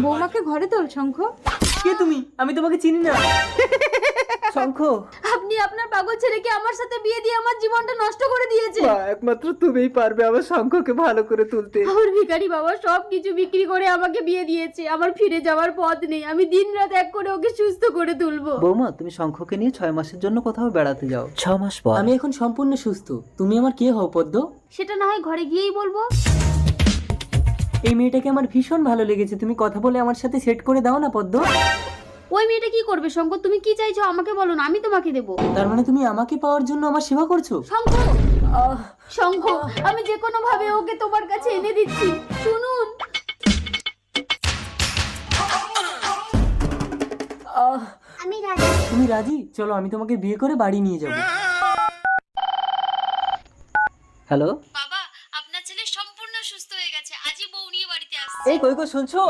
বৌমাকে ঘরে তোল শঙ্খ। কে তুমি? আমি তোমাকে চিনি না। শঙ্খ, আপনি আপনার পাগল ছেলেকে আমার সাথে বিয়ে দিয়ে আমার জীবনটা নষ্ট করে দিয়েছে। মা, একমাত্র তুমিই পারবে আমার শঙ্খকে ভালো করে তুলতে। আমার ভিখারি বাবা সব কিছু বিক্রি করে আমাকে বিয়ে দিয়েছে। আমার ফিরে যাওয়ার পথ নেই। আমি দিনরাত এক করে ওকে সুস্থ করে তুলবো। বৌমা, তুমি শঙ্খকে নিয়ে 6 মাসের জন্য কোথাও বেড়াতে যাও। 6 মাস পর আমি এখন সম্পূর্ণ সুস্থ। তুমি আমার কে হও পদ্ম? সেটা না হয় ঘরে গিয়েই বলবো। এই মেয়েটাকে আমার ভীষণ ভালো লেগেছে, তুমি কথা বলে আমার সাথে সেট করে দাও না পদ্ম। ওই মেয়েটা কি করবে শঙ্কর? তুমি কি চাইছো আমাকে বলো না, আমি তোমাকে দেবো। তার মানে তুমি আমাকে পাওয়ার জন্য আমার সেবা করছো? শঙ্খ, শঙ্খ, আমি যে কোনো ভাবে ওকে তোমার কাছে এনে দিচ্ছি। শুনুন। তুমি রাজি? চলো আমি তোমাকে বিয়ে করে বাড়ি নিয়ে যাব। হ্যালো, বাবা, আপনার ছেলে সম্পূর্ণ সুস্থ হয়ে গেছে। আজই বউ নিয়ে বাড়িতে আসছে। এই কই গো, শুনছো?